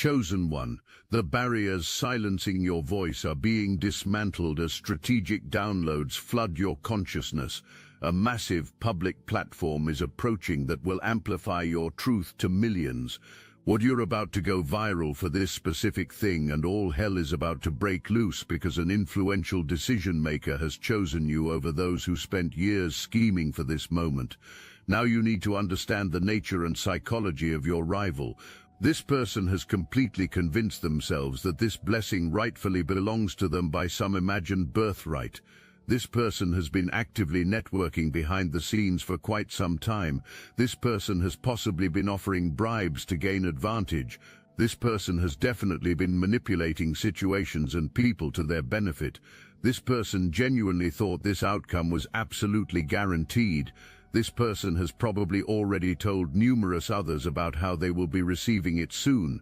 Chosen one, the barriers silencing your voice are being dismantled as strategic downloads flood your consciousness. A massive public platform is approaching that will amplify your truth to millions. What you're about to go viral for this specific thing, and all hell is about to break loose because an influential decision maker has chosen you over those who spent years scheming for this moment. Now you need to understand the nature and psychology of your rival. This person has completely convinced themselves that this blessing rightfully belongs to them by some imagined birthright. This person has been actively networking behind the scenes for quite some time. This person has possibly been offering bribes to gain advantage. This person has definitely been manipulating situations and people to their benefit. This person genuinely thought this outcome was absolutely guaranteed. This person has probably already told numerous others about how they will be receiving it soon.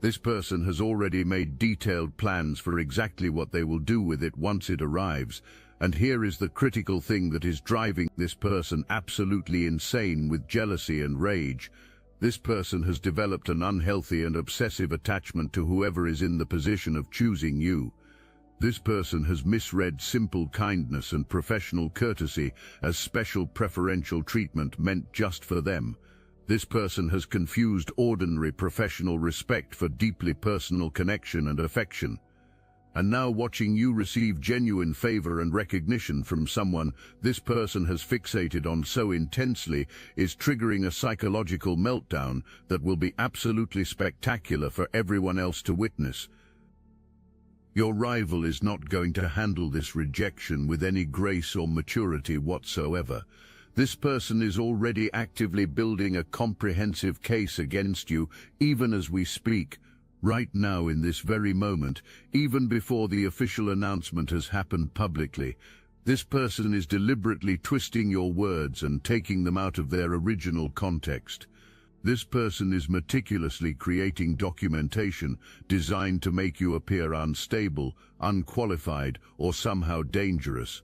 This person has already made detailed plans for exactly what they will do with it once it arrives. And here is the critical thing that is driving this person absolutely insane with jealousy and rage. This person has developed an unhealthy and obsessive attachment to whoever is in the position of choosing you. This person has misread simple kindness and professional courtesy as special preferential treatment meant just for them. This person has confused ordinary professional respect for deeply personal connection and affection. And now, watching you receive genuine favor and recognition from someone this person has fixated on so intensely is triggering a psychological meltdown that will be absolutely spectacular for everyone else to witness. Your rival is not going to handle this rejection with any grace or maturity whatsoever. This person is already actively building a comprehensive case against you, even as we speak. Right now, in this very moment, even before the official announcement has happened publicly, this person is deliberately twisting your words and taking them out of their original context. This person is meticulously creating documentation designed to make you appear unstable, unqualified, or somehow dangerous.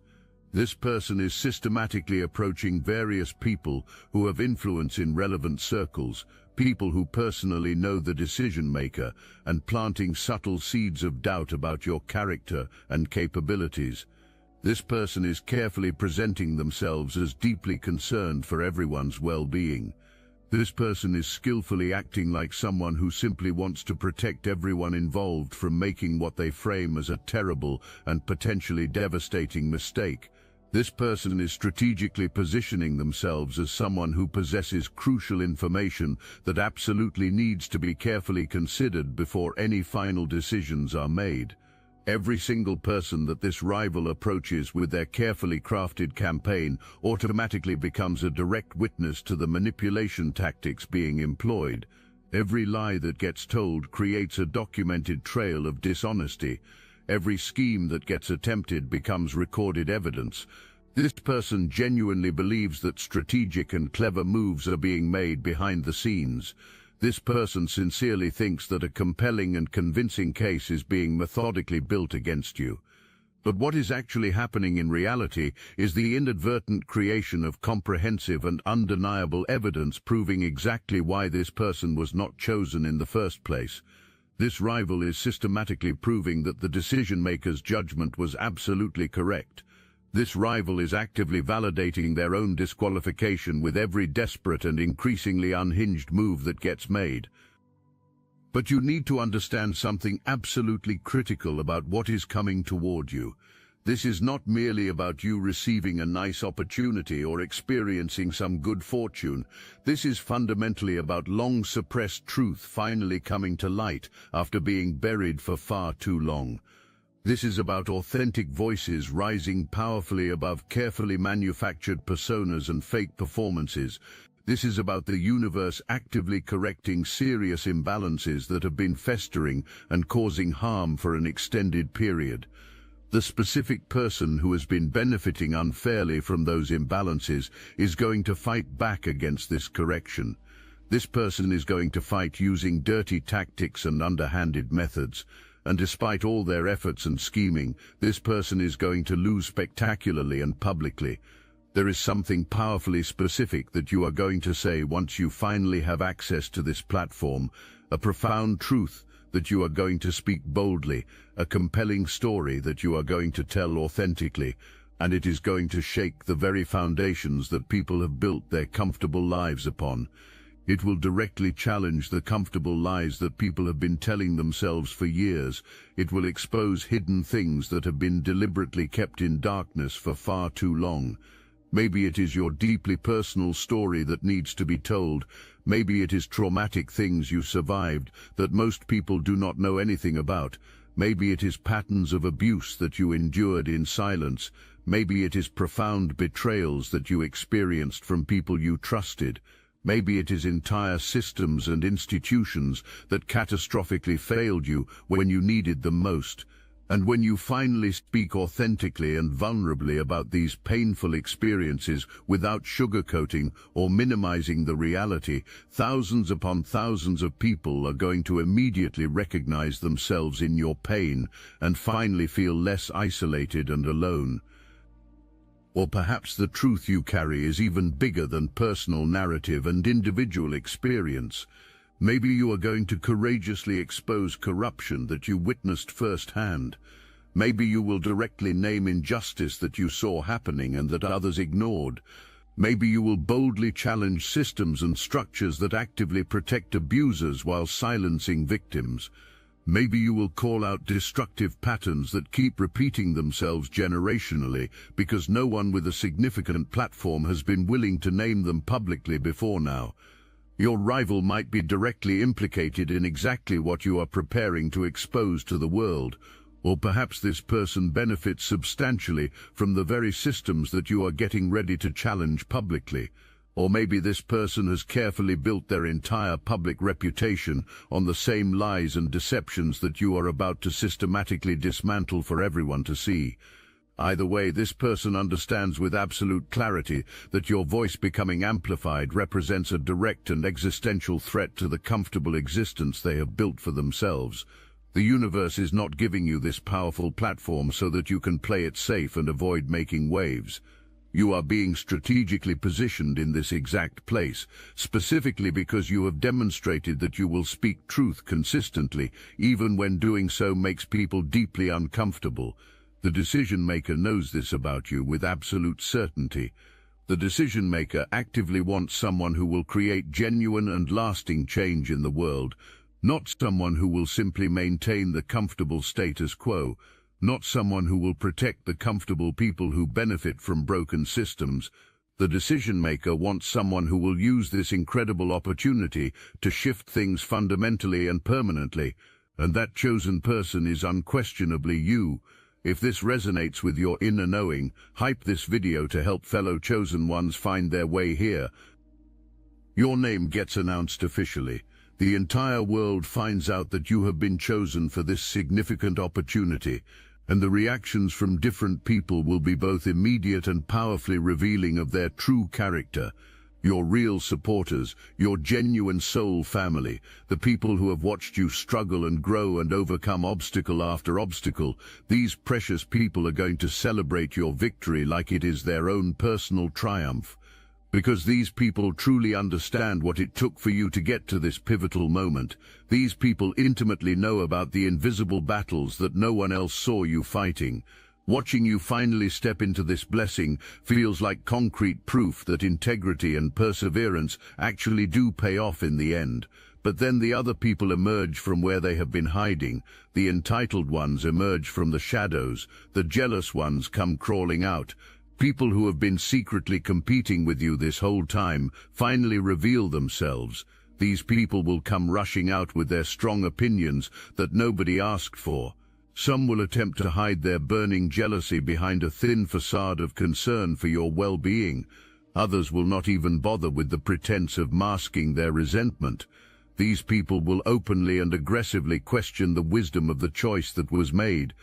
This person is systematically approaching various people who have influence in relevant circles, people who personally know the decision maker, and planting subtle seeds of doubt about your character and capabilities. This person is carefully presenting themselves as deeply concerned for everyone's well-being. This person is skillfully acting like someone who simply wants to protect everyone involved from making what they frame as a terrible and potentially devastating mistake. This person is strategically positioning themselves as someone who possesses crucial information that absolutely needs to be carefully considered before any final decisions are made. Every single person that this rival approaches with their carefully crafted campaign automatically becomes a direct witness to the manipulation tactics being employed. Every lie that gets told creates a documented trail of dishonesty. Every scheme that gets attempted becomes recorded evidence. This person genuinely believes that strategic and clever moves are being made behind the scenes. This person sincerely thinks that a compelling and convincing case is being methodically built against you. But what is actually happening in reality is the inadvertent creation of comprehensive and undeniable evidence proving exactly why this person was not chosen in the first place. This rival is systematically proving that the decision-maker's judgment was absolutely correct. This rival is actively validating their own disqualification with every desperate and increasingly unhinged move that gets made. But you need to understand something absolutely critical about what is coming toward you. This is not merely about you receiving a nice opportunity or experiencing some good fortune. This is fundamentally about long-suppressed truth finally coming to light after being buried for far too long. This is about authentic voices rising powerfully above carefully manufactured personas and fake performances. This is about the universe actively correcting serious imbalances that have been festering and causing harm for an extended period. The specific person who has been benefiting unfairly from those imbalances is going to fight back against this correction. This person is going to fight using dirty tactics and underhanded methods. And despite all their efforts and scheming, this person is going to lose spectacularly and publicly. There is something powerfully specific that you are going to say once you finally have access to this platform, a profound truth that you are going to speak boldly, a compelling story that you are going to tell authentically, and it is going to shake the very foundations that people have built their comfortable lives upon. It will directly challenge the comfortable lies that people have been telling themselves for years. It will expose hidden things that have been deliberately kept in darkness for far too long. Maybe it is your deeply personal story that needs to be told. Maybe it is traumatic things you survived that most people do not know anything about. Maybe it is patterns of abuse that you endured in silence. Maybe it is profound betrayals that you experienced from people you trusted. Maybe it is entire systems and institutions that catastrophically failed you when you needed them most. And when you finally speak authentically and vulnerably about these painful experiences without sugarcoating or minimizing the reality, thousands upon thousands of people are going to immediately recognize themselves in your pain and finally feel less isolated and alone. Or perhaps the truth you carry is even bigger than personal narrative and individual experience. Maybe you are going to courageously expose corruption that you witnessed firsthand. Maybe you will directly name injustice that you saw happening and that others ignored. Maybe you will boldly challenge systems and structures that actively protect abusers while silencing victims. Maybe you will call out destructive patterns that keep repeating themselves generationally because no one with a significant platform has been willing to name them publicly before now. Your rival might be directly implicated in exactly what you are preparing to expose to the world, or perhaps this person benefits substantially from the very systems that you are getting ready to challenge publicly. Or maybe this person has carefully built their entire public reputation on the same lies and deceptions that you are about to systematically dismantle for everyone to see. Either way, this person understands with absolute clarity that your voice becoming amplified represents a direct and existential threat to the comfortable existence they have built for themselves. The universe is not giving you this powerful platform so that you can play it safe and avoid making waves. You are being strategically positioned in this exact place, specifically because you have demonstrated that you will speak truth consistently, even when doing so makes people deeply uncomfortable. The decision-maker knows this about you with absolute certainty. The decision-maker actively wants someone who will create genuine and lasting change in the world, not someone who will simply maintain the comfortable status quo. Not someone who will protect the comfortable people who benefit from broken systems. The decision-maker wants someone who will use this incredible opportunity to shift things fundamentally and permanently, and that chosen person is unquestionably you. If this resonates with your inner knowing, hype this video to help fellow chosen ones find their way here. Your name gets announced officially. The entire world finds out that you have been chosen for this significant opportunity, and the reactions from different people will be both immediate and powerfully revealing of their true character. Your real supporters, your genuine soul family, the people who have watched you struggle and grow and overcome obstacle after obstacle, these precious people are going to celebrate your victory like it is their own personal triumph. Because these people truly understand what it took for you to get to this pivotal moment. These people intimately know about the invisible battles that no one else saw you fighting. Watching you finally step into this blessing feels like concrete proof that integrity and perseverance actually do pay off in the end. But then the other people emerge from where they have been hiding. The entitled ones emerge from the shadows. The jealous ones come crawling out. People who have been secretly competing with you this whole time finally reveal themselves. These people will come rushing out with their strong opinions that nobody asked for. Some will attempt to hide their burning jealousy behind a thin facade of concern for your well-being. Others will not even bother with the pretense of masking their resentment. These people will openly and aggressively question the wisdom of the choice that was made.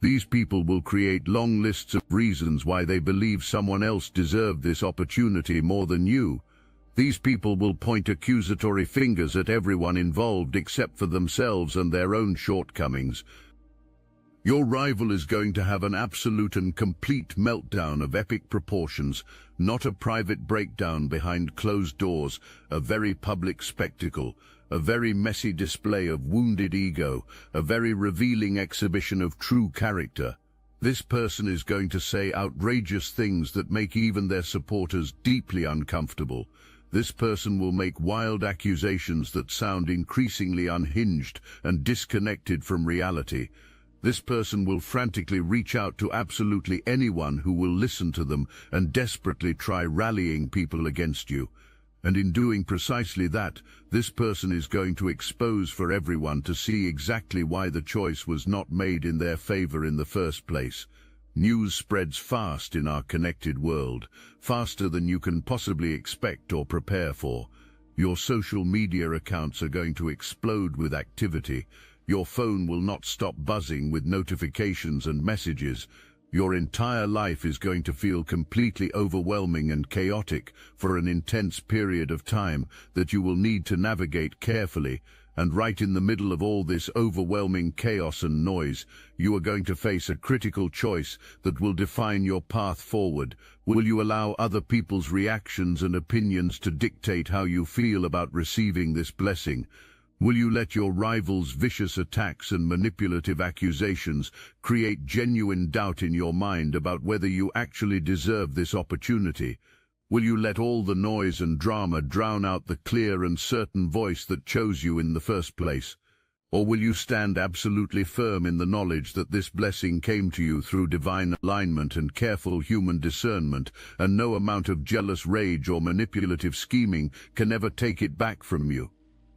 These people will create long lists of reasons why they believe someone else deserved this opportunity more than you. These people will point accusatory fingers at everyone involved except for themselves and their own shortcomings. Your rival is going to have an absolute and complete meltdown of epic proportions, not a private breakdown behind closed doors, a very public spectacle. a very messy display of wounded ego, a very revealing exhibition of true character. This person is going to say outrageous things that make even their supporters deeply uncomfortable. This person will make wild accusations that sound increasingly unhinged and disconnected from reality. This person will frantically reach out to absolutely anyone who will listen to them and desperately try rallying people against you. And in doing precisely that, this person is going to expose for everyone to see exactly why the choice was not made in their favor in the first place. News spreads fast in our connected world, faster than you can possibly expect or prepare for. Your social media accounts are going to explode with activity. Your phone will not stop buzzing with notifications and messages. Your entire life is going to feel completely overwhelming and chaotic for an intense period of time that you will need to navigate carefully. And right in the middle of all this overwhelming chaos and noise, you are going to face a critical choice that will define your path forward. Will you allow other people's reactions and opinions to dictate how you feel about receiving this blessing? Will you let your rivals' vicious attacks and manipulative accusations create genuine doubt in your mind about whether you actually deserve this opportunity? Will you let all the noise and drama drown out the clear and certain voice that chose you in the first place? Or will you stand absolutely firm in the knowledge that this blessing came to you through divine alignment and careful human discernment, and no amount of jealous rage or manipulative scheming can ever take it back from you?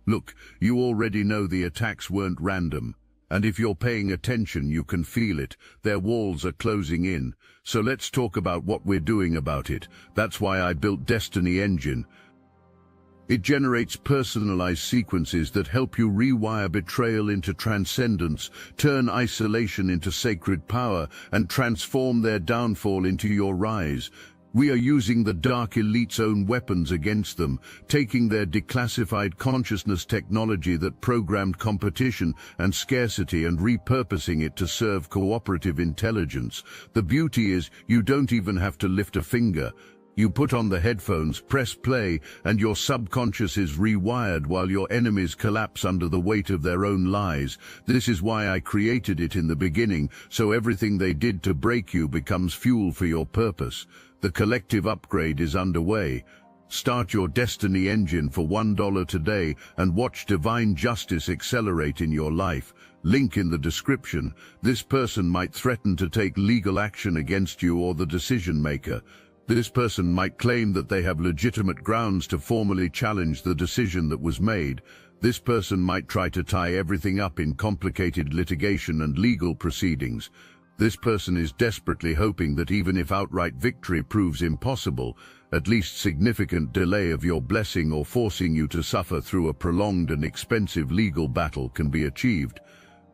Look, you already know the attacks weren't random, and if you're paying attention, you can feel it. Their walls are closing in. So let's talk about what we're doing about it. That's why I built Destiny Engine. It generates personalized sequences that help you rewire betrayal into transcendence, turn isolation into sacred power, and transform their downfall into your rise. We are using the Dark Elite's own weapons against them, taking their declassified consciousness technology that programmed competition and scarcity and repurposing it to serve cooperative intelligence. The beauty is, you don't even have to lift a finger. You put on the headphones, press play, and your subconscious is rewired while your enemies collapse under the weight of their own lies. This is why I created it in the beginning, so everything they did to break you becomes fuel for your purpose. The collective upgrade is underway. Start your Destiny Engine for $1 today and watch divine justice accelerate in your life. Link in the description. This person might threaten to take legal action against you or the decision maker. This person might claim that they have legitimate grounds to formally challenge the decision that was made. This person might try to tie everything up in complicated litigation and legal proceedings. This person is desperately hoping that even if outright victory proves impossible, at least significant delay of your blessing or forcing you to suffer through a prolonged and expensive legal battle can be achieved.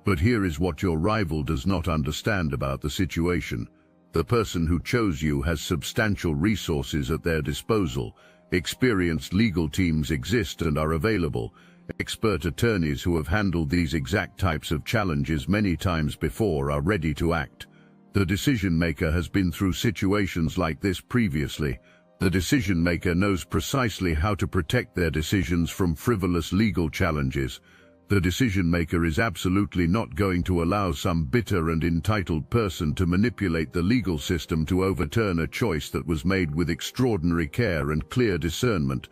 But here is what your rival does not understand about the situation. The person who chose you has substantial resources at their disposal. Experienced legal teams exist and are available. Expert attorneys who have handled these exact types of challenges many times before are ready to act. The decision maker has been through situations like this previously. The decision maker knows precisely how to protect their decisions from frivolous legal challenges. The decision maker is absolutely not going to allow some bitter and entitled person to manipulate the legal system to overturn a choice that was made with extraordinary care and clear discernment.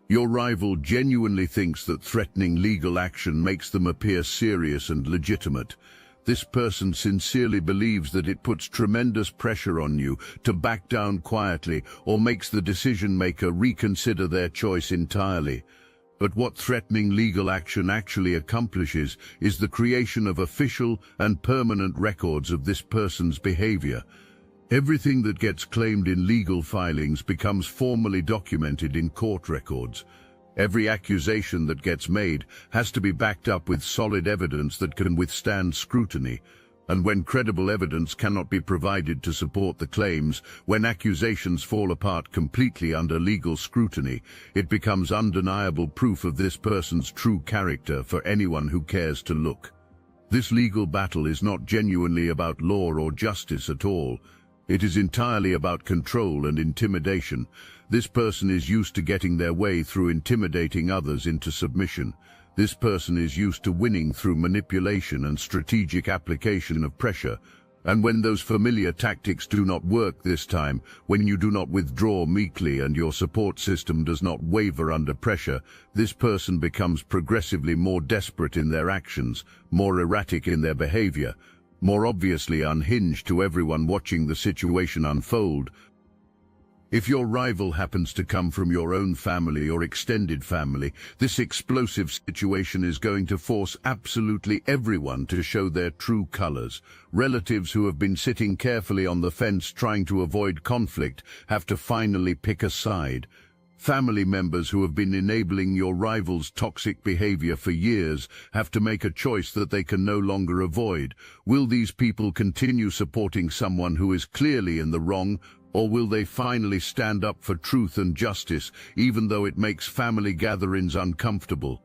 Your rival genuinely thinks that threatening legal action makes them appear serious and legitimate. This person sincerely believes that it puts tremendous pressure on you to back down quietly or makes the decision maker reconsider their choice entirely. But what threatening legal action actually accomplishes is the creation of official and permanent records of this person's behavior. Everything that gets claimed in legal filings becomes formally documented in court records. Every accusation that gets made has to be backed up with solid evidence that can withstand scrutiny. And when credible evidence cannot be provided to support the claims, when accusations fall apart completely under legal scrutiny, it becomes undeniable proof of this person's true character for anyone who cares to look. This legal battle is not genuinely about law or justice at all. It is entirely about control and intimidation. This person is used to getting their way through intimidating others into submission. This person is used to winning through manipulation and strategic application of pressure. And when those familiar tactics do not work this time, when you do not withdraw meekly and your support system does not waver under pressure, this person becomes progressively more desperate in their actions, more erratic in their behavior, more obviously unhinged to everyone watching the situation unfold. If your rival happens to come from your own family or extended family, this explosive situation is going to force absolutely everyone to show their true colors. Relatives who have been sitting carefully on the fence trying to avoid conflict have to finally pick a side. Family members who have been enabling your rival's toxic behavior for years have to make a choice that they can no longer avoid. Will these people continue supporting someone who is clearly in the wrong, or will they finally stand up for truth and justice, even though it makes family gatherings uncomfortable?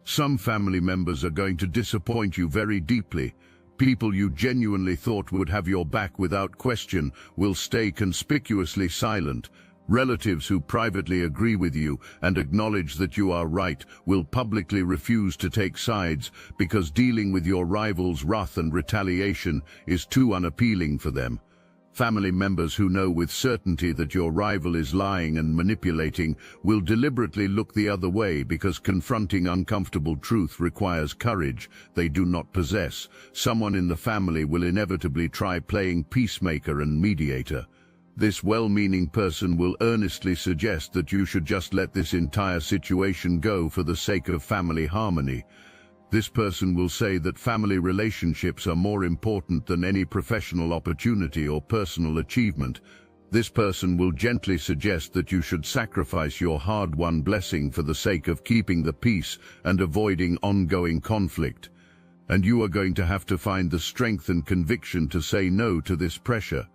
Some family members are going to disappoint you very deeply. People you genuinely thought would have your back without question will stay conspicuously silent. Relatives who privately agree with you and acknowledge that you are right will publicly refuse to take sides because dealing with your rival's wrath and retaliation is too unappealing for them. Family members who know with certainty that your rival is lying and manipulating will deliberately look the other way because confronting uncomfortable truth requires courage they do not possess. Someone in the family will inevitably try playing peacemaker and mediator. This well-meaning person will earnestly suggest that you should just let this entire situation go for the sake of family harmony. This person will say that family relationships are more important than any professional opportunity or personal achievement. This person will gently suggest that you should sacrifice your hard-won blessing for the sake of keeping the peace and avoiding ongoing conflict. And you are going to have to find the strength and conviction to say no to this pressure.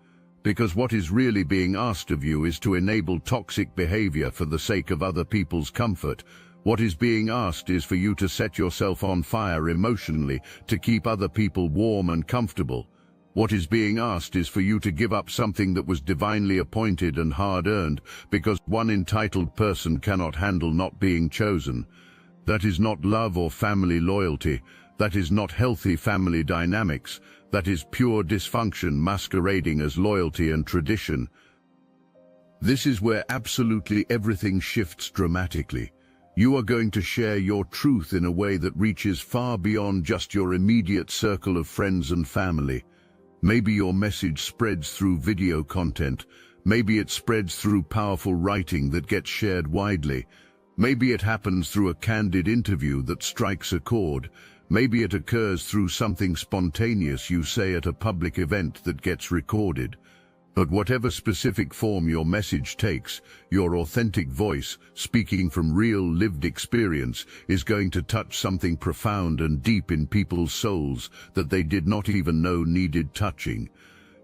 Because what is really being asked of you is to enable toxic behavior for the sake of other people's comfort. What is being asked is for you to set yourself on fire emotionally to keep other people warm and comfortable. What is being asked is for you to give up something that was divinely appointed and hard-earned because one entitled person cannot handle not being chosen. That is not love or family loyalty. That is not healthy family dynamics. That is pure dysfunction masquerading as loyalty and tradition. This is where absolutely everything shifts dramatically. You are going to share your truth in a way that reaches far beyond just your immediate circle of friends and family. Maybe your message spreads through video content. Maybe it spreads through powerful writing that gets shared widely. Maybe it happens through a candid interview that strikes a chord. Maybe it occurs through something spontaneous you say at a public event that gets recorded. But whatever specific form your message takes, your authentic voice, speaking from real lived experience, is going to touch something profound and deep in people's souls that they did not even know needed touching.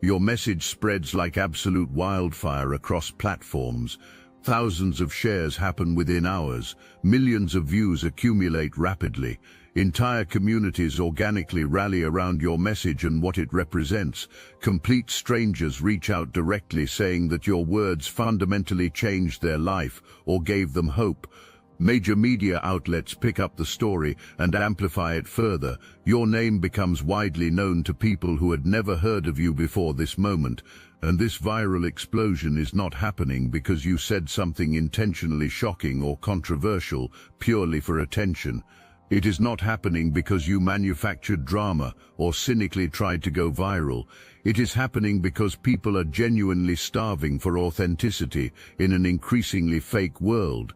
Your message spreads like absolute wildfire across platforms. Thousands of shares happen within hours. Millions of views accumulate rapidly. Entire communities organically rally around your message and what it represents. Complete strangers reach out directly saying that your words fundamentally changed their life or gave them hope. Major media outlets pick up the story and amplify it further. Your name becomes widely known to people who had never heard of you before this moment. And this viral explosion is not happening because you said something intentionally shocking or controversial purely for attention. It is not happening because you manufactured drama or cynically tried to go viral. It is happening because people are genuinely starving for authenticity in an increasingly fake world.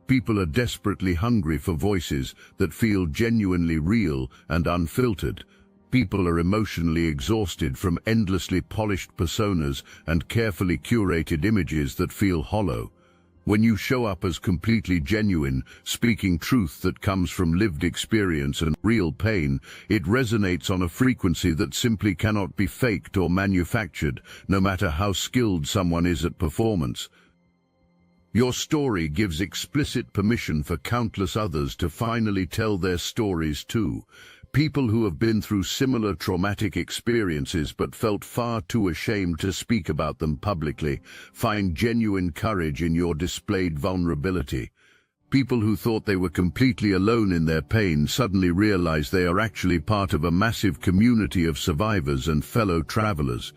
People are desperately hungry for voices that feel genuinely real and unfiltered. People are emotionally exhausted from endlessly polished personas and carefully curated images that feel hollow. When you show up as completely genuine, speaking truth that comes from lived experience and real pain, it resonates on a frequency that simply cannot be faked or manufactured, no matter how skilled someone is at performance. Your story gives explicit permission for countless others to finally tell their stories too. People who have been through similar traumatic experiences but felt far too ashamed to speak about them publicly find genuine courage in your displayed vulnerability. People who thought they were completely alone in their pain suddenly realize they are actually part of a massive community of survivors and fellow travelers.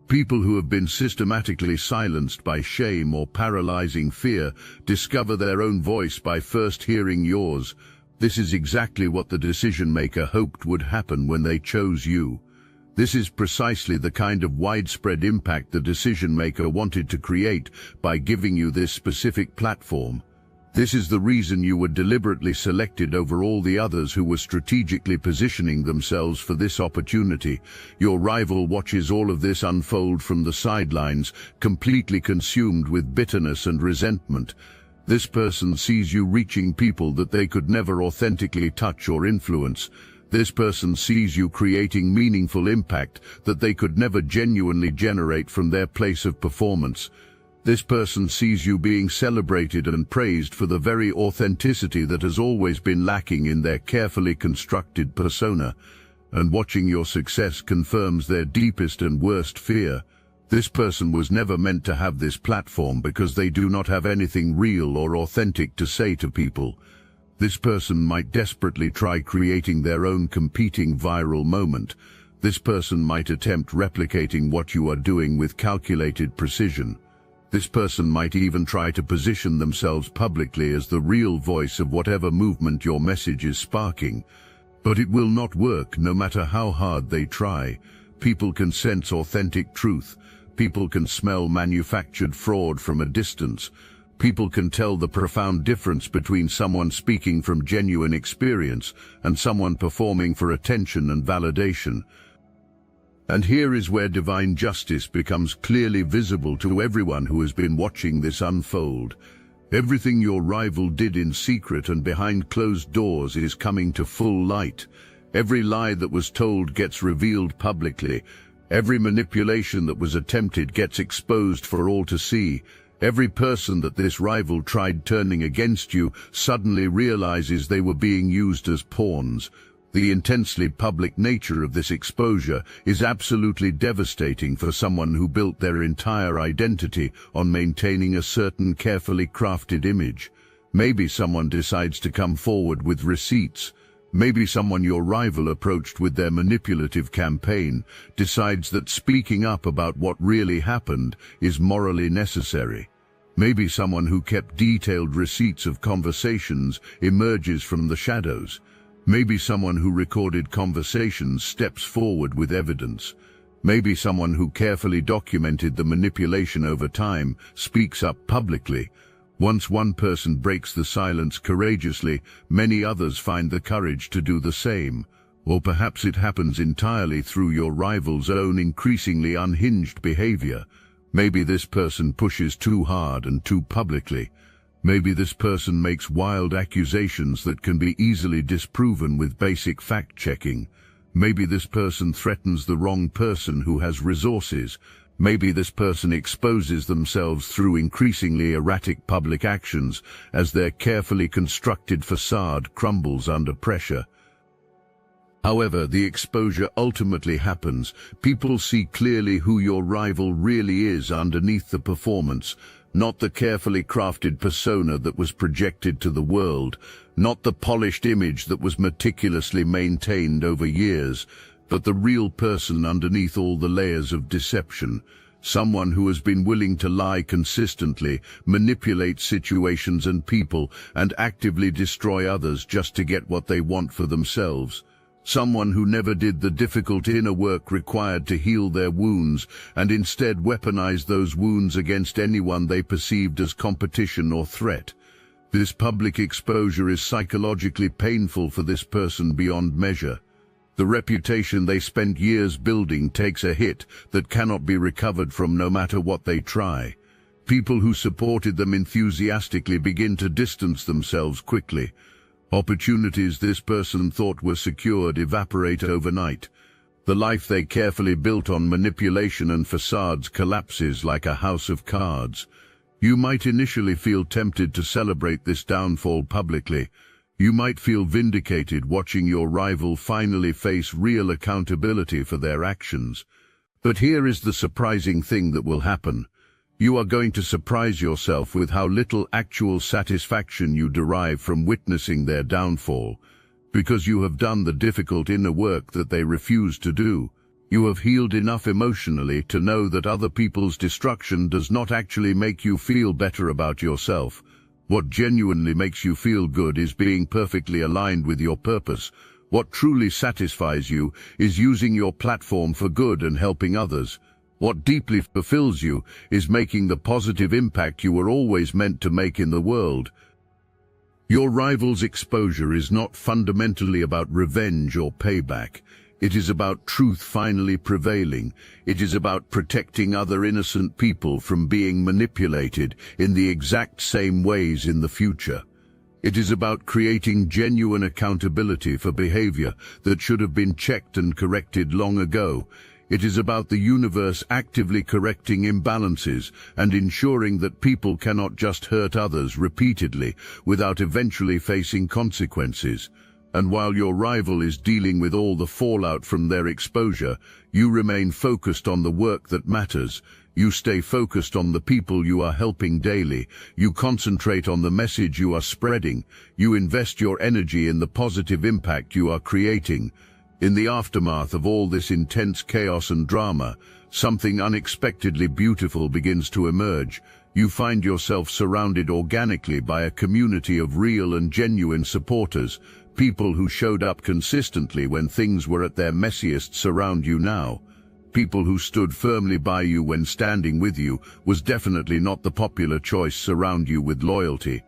People who have been systematically silenced by shame or paralyzing fear discover their own voice by first hearing yours. This is exactly what the decision-maker hoped would happen when they chose you. This is precisely the kind of widespread impact the decision-maker wanted to create by giving you this specific platform. This is the reason you were deliberately selected over all the others who were strategically positioning themselves for this opportunity. Your rival watches all of this unfold from the sidelines, completely consumed with bitterness and resentment. This person sees you reaching people that they could never authentically touch or influence. This person sees you creating meaningful impact that they could never genuinely generate from their place of performance. This person sees you being celebrated and praised for the very authenticity that has always been lacking in their carefully constructed persona, and watching your success confirms their deepest and worst fear. This person was never meant to have this platform because they do not have anything real or authentic to say to people. This person might desperately try creating their own competing viral moment. This person might attempt replicating what you are doing with calculated precision. This person might even try to position themselves publicly as the real voice of whatever movement your message is sparking. But it will not work no matter how hard they try. People can sense authentic truth. People can smell manufactured fraud from a distance. People can tell the profound difference between someone speaking from genuine experience and someone performing for attention and validation. And here is where divine justice becomes clearly visible to everyone who has been watching this unfold. Everything your rival did in secret and behind closed doors is coming to full light. Every lie that was told gets revealed publicly. Every manipulation that was attempted gets exposed for all to see. Every person that this rival tried turning against you suddenly realizes they were being used as pawns. The intensely public nature of this exposure is absolutely devastating for someone who built their entire identity on maintaining a certain carefully crafted image. Maybe someone decides to come forward with receipts. Maybe someone your rival approached with their manipulative campaign decides that speaking up about what really happened is morally necessary. Maybe someone who kept detailed receipts of conversations emerges from the shadows. Maybe someone who recorded conversations steps forward with evidence. Maybe someone who carefully documented the manipulation over time speaks up publicly. Once one person breaks the silence courageously, many others find the courage to do the same. Or perhaps it happens entirely through your rival's own increasingly unhinged behavior. Maybe this person pushes too hard and too publicly. Maybe this person makes wild accusations that can be easily disproven with basic fact-checking. Maybe this person threatens the wrong person who has resources. Maybe this person exposes themselves through increasingly erratic public actions as their carefully constructed facade crumbles under pressure. However, the exposure ultimately happens. People see clearly who your rival really is underneath the performance. Not the carefully crafted persona that was projected to the world, not the polished image that was meticulously maintained over years, but the real person underneath all the layers of deception. Someone who has been willing to lie consistently, manipulate situations and people, and actively destroy others just to get what they want for themselves. Someone who never did the difficult inner work required to heal their wounds, and instead weaponized those wounds against anyone they perceived as competition or threat. This public exposure is psychologically painful for this person beyond measure. The reputation they spent years building takes a hit that cannot be recovered from no matter what they try. People who supported them enthusiastically begin to distance themselves quickly. Opportunities this person thought were secured evaporate overnight. The life they carefully built on manipulation and facades collapses like a house of cards. You might initially feel tempted to celebrate this downfall publicly. You might feel vindicated watching your rival finally face real accountability for their actions. But here is the surprising thing that will happen. You are going to surprise yourself with how little actual satisfaction you derive from witnessing their downfall, because you have done the difficult inner work that they refuse to do. You have healed enough emotionally to know that other people's destruction does not actually make you feel better about yourself. What genuinely makes you feel good is being perfectly aligned with your purpose. What truly satisfies you is using your platform for good and helping others. What deeply fulfills you is making the positive impact you were always meant to make in the world. Your rival's exposure is not fundamentally about revenge or payback. It is about truth finally prevailing. It is about protecting other innocent people from being manipulated in the exact same ways in the future. It is about creating genuine accountability for behavior that should have been checked and corrected long ago. It is about the universe actively correcting imbalances and ensuring that people cannot just hurt others repeatedly without eventually facing consequences. And while your rival is dealing with all the fallout from their exposure, you remain focused on the work that matters. You stay focused on the people you are helping daily. You concentrate on the message you are spreading. You invest your energy in the positive impact you are creating. In the aftermath of all this intense chaos and drama, something unexpectedly beautiful begins to emerge. You find yourself surrounded organically by a community of real and genuine supporters. People who showed up consistently when things were at their messiest surround you now. People who stood firmly by you when standing with you was definitely not the popular choice surround you with loyalty.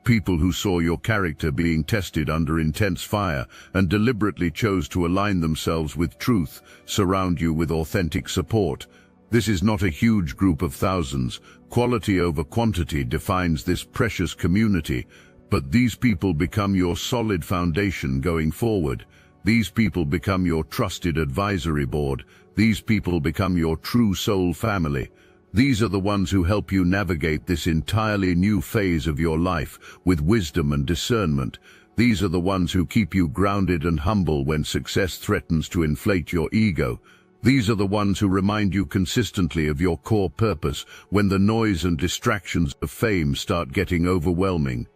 People who saw your character being tested under intense fire and deliberately chose to align themselves with truth surround you with authentic support. This is not a huge group of thousands. Quality over quantity defines this precious community. But these people become your solid foundation going forward. These people become your trusted advisory board. These people become your true soul family. These are the ones who help you navigate this entirely new phase of your life with wisdom and discernment. These are the ones who keep you grounded and humble when success threatens to inflate your ego. These are the ones who remind you consistently of your core purpose when the noise and distractions of fame start getting overwhelming.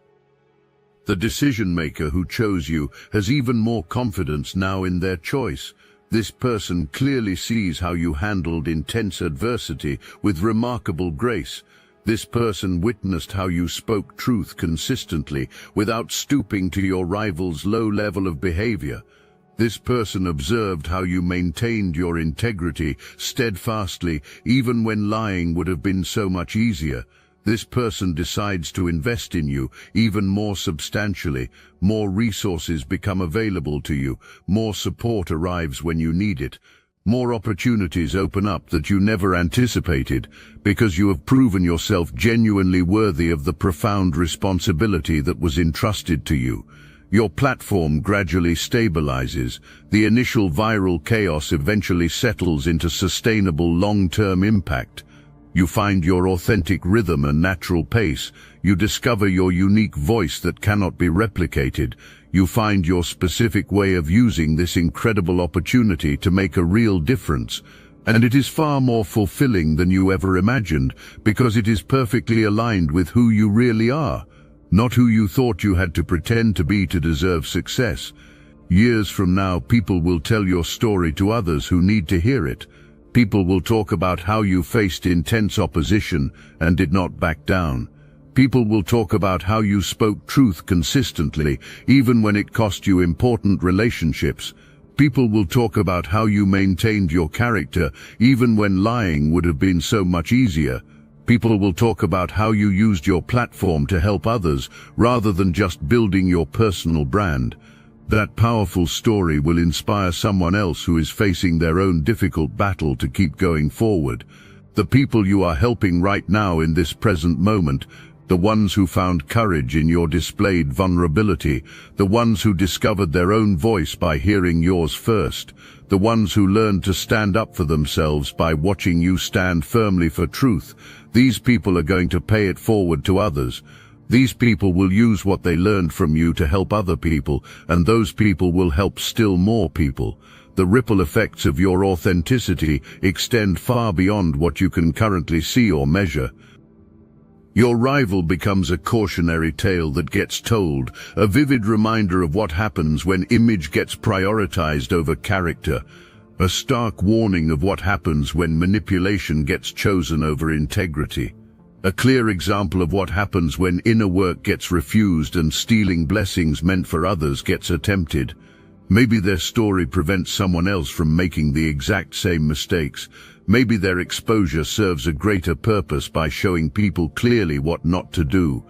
The decision-maker who chose you has even more confidence now in their choice. This person clearly sees how you handled intense adversity with remarkable grace. This person witnessed how you spoke truth consistently without stooping to your rival's low level of behavior. This person observed how you maintained your integrity steadfastly even when lying would have been so much easier. This person decides to invest in you even more substantially. More resources become available to you. More support arrives when you need it. More opportunities open up that you never anticipated because you have proven yourself genuinely worthy of the profound responsibility that was entrusted to you. Your platform gradually stabilizes. The initial viral chaos eventually settles into sustainable long-term impact. You find your authentic rhythm and natural pace. You discover your unique voice that cannot be replicated. You find your specific way of using this incredible opportunity to make a real difference. And it is far more fulfilling than you ever imagined because it is perfectly aligned with who you really are, not who you thought you had to pretend to be to deserve success. Years from now, people will tell your story to others who need to hear it. People will talk about how you faced intense opposition and did not back down. People will talk about how you spoke truth consistently, even when it cost you important relationships. People will talk about how you maintained your character, even when lying would have been so much easier. People will talk about how you used your platform to help others, rather than just building your personal brand. That powerful story will inspire someone else who is facing their own difficult battle to keep going forward. The people you are helping right now in this present moment, the ones who found courage in your displayed vulnerability, the ones who discovered their own voice by hearing yours first, the ones who learned to stand up for themselves by watching you stand firmly for truth, these people are going to pay it forward to others. These people will use what they learned from you to help other people, and those people will help still more people. The ripple effects of your authenticity extend far beyond what you can currently see or measure. Your rival becomes a cautionary tale that gets told, a vivid reminder of what happens when image gets prioritized over character, a stark warning of what happens when manipulation gets chosen over integrity. A clear example of what happens when inner work gets refused and stealing blessings meant for others gets attempted. Maybe their story prevents someone else from making the exact same mistakes. Maybe their exposure serves a greater purpose by showing people clearly what not to do.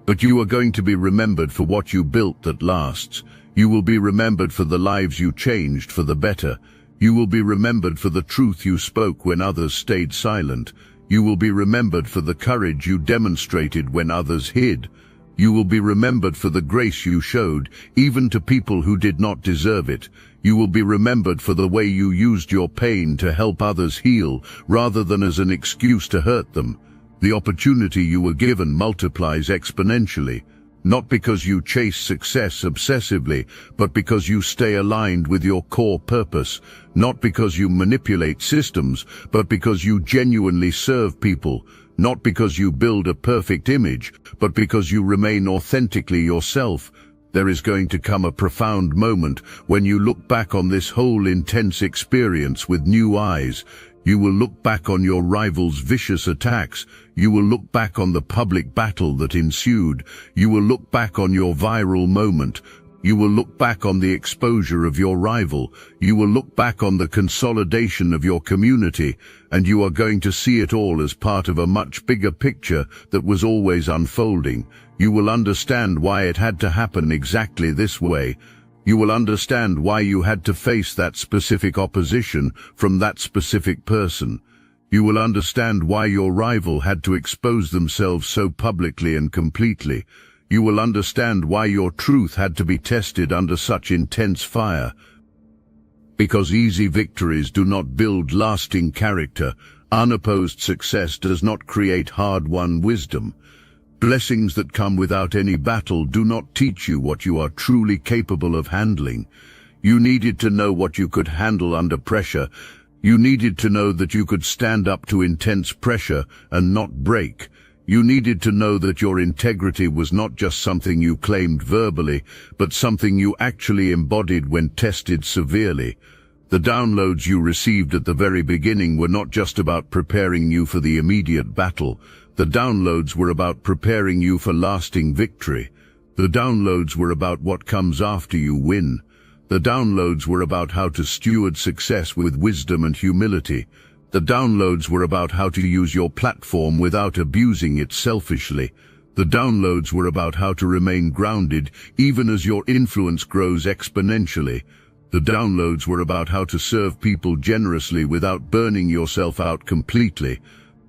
But you are going to be remembered for what you built that lasts. You will be remembered for the lives you changed for the better. You will be remembered for the truth you spoke when others stayed silent. You will be remembered for the courage you demonstrated when others hid. You will be remembered for the grace you showed, even to people who did not deserve it. You will be remembered for the way you used your pain to help others heal, rather than as an excuse to hurt them. The opportunity you were given multiplies exponentially, not because you chase success obsessively, but because you stay aligned with your core purpose, not because you manipulate systems, but because you genuinely serve people, not because you build a perfect image, but because you remain authentically yourself. There is going to come a profound moment when you look back on this whole intense experience with new eyes. You will look back on your rival's vicious attacks. You will look back on the public battle that ensued. You will look back on your viral moment. You will look back on the exposure of your rival. You will look back on the consolidation of your community, and you are going to see it all as part of a much bigger picture that was always unfolding. You will understand why it had to happen exactly this way. You will understand why you had to face that specific opposition from that specific person. You will understand why your rival had to expose themselves so publicly and completely. You will understand why your truth had to be tested under such intense fire. Because easy victories do not build lasting character, unopposed success does not create hard-won wisdom. Blessings that come without any battle do not teach you what you are truly capable of handling. You needed to know what you could handle under pressure. You needed to know that you could stand up to intense pressure and not break. You needed to know that your integrity was not just something you claimed verbally, but something you actually embodied when tested severely. The downloads you received at the very beginning were not just about preparing you for the immediate battle. The downloads were about preparing you for lasting victory. The downloads were about what comes after you win. The downloads were about how to steward success with wisdom and humility. The downloads were about how to use your platform without abusing it selfishly. The downloads were about how to remain grounded even as your influence grows exponentially. The downloads were about how to serve people generously without burning yourself out completely.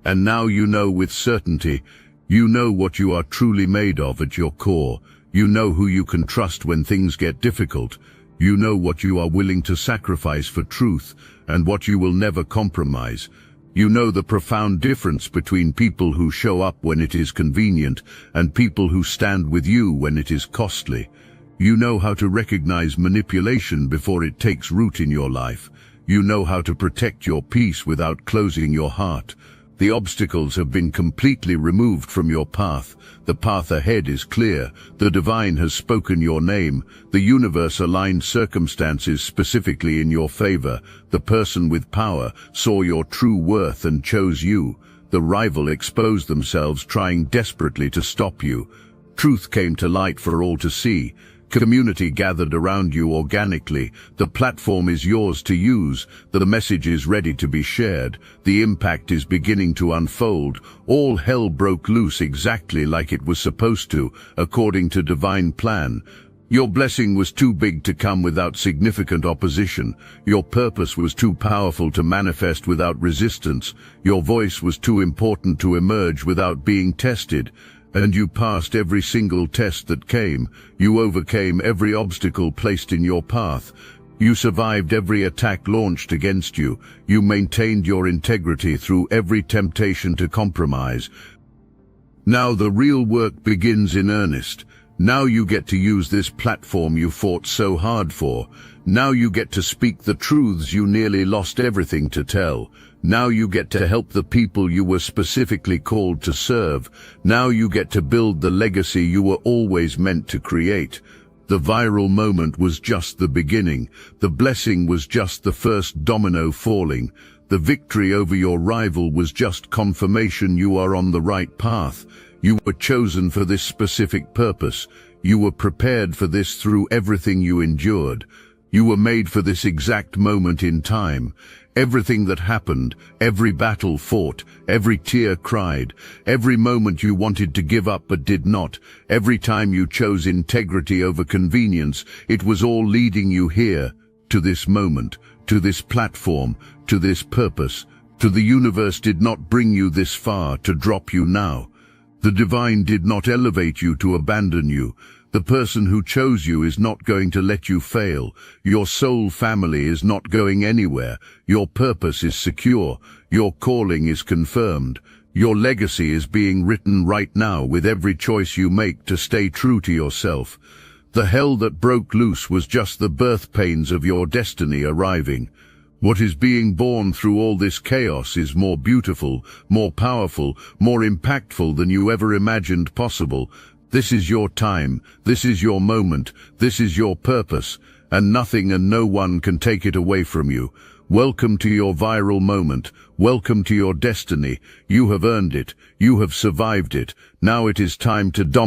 And now you know with certainty. You know what you are truly made of at your core. You know who you can trust when things get difficult. You know what you are willing to sacrifice for truth and what you will never compromise. You know the profound difference between people who show up when it is convenient and people who stand with you when it is costly. You know how to recognize manipulation before it takes root in your life. You know how to protect your peace without closing your heart. The obstacles have been completely removed from your path. The path ahead is clear. The divine has spoken your name. The universe aligned circumstances specifically in your favor. The person with power saw your true worth and chose you. The rival exposed themselves, trying desperately to stop you. Truth came to light for all to see. Community gathered around you organically. The platform is yours to use. The message is ready to be shared. The impact is beginning to unfold. All hell broke loose exactly like it was supposed to, according to divine plan. Your blessing was too big to come without significant opposition. Your purpose was too powerful to manifest without resistance. Your voice was too important to emerge without being tested. And you passed every single test that came. You overcame every obstacle placed in your path. You survived every attack launched against you. You maintained your integrity through every temptation to compromise. Now the real work begins in earnest. Now you get to use this platform you fought so hard for. Now you get to speak the truths you nearly lost everything to tell. Now you get to help the people you were specifically called to serve. Now you get to build the legacy you were always meant to create. The viral moment was just the beginning. The blessing was just the first domino falling. The victory over your rival was just confirmation you are on the right path. You were chosen for this specific purpose. You were prepared for this through everything you endured. You were made for this exact moment in time. Everything that happened, every battle fought, every tear cried, every moment you wanted to give up but did not, every time you chose integrity over convenience, it was all leading you here, to this moment, to this platform, to this purpose. To the universe did not bring you this far to drop you now. The divine did not elevate you to abandon you. The person who chose you is not going to let you fail. Your soul family is not going anywhere. Your purpose is secure. Your calling is confirmed. Your legacy is being written right now with every choice you make to stay true to yourself. The hell that broke loose was just the birth pains of your destiny arriving. What is being born through all this chaos is more beautiful, more powerful, more impactful than you ever imagined possible. This is your time, this is your moment, this is your purpose, and nothing and no one can take it away from you. Welcome to your viral moment. Welcome to your destiny. You have earned it. You have survived it. Now it is time to dominate.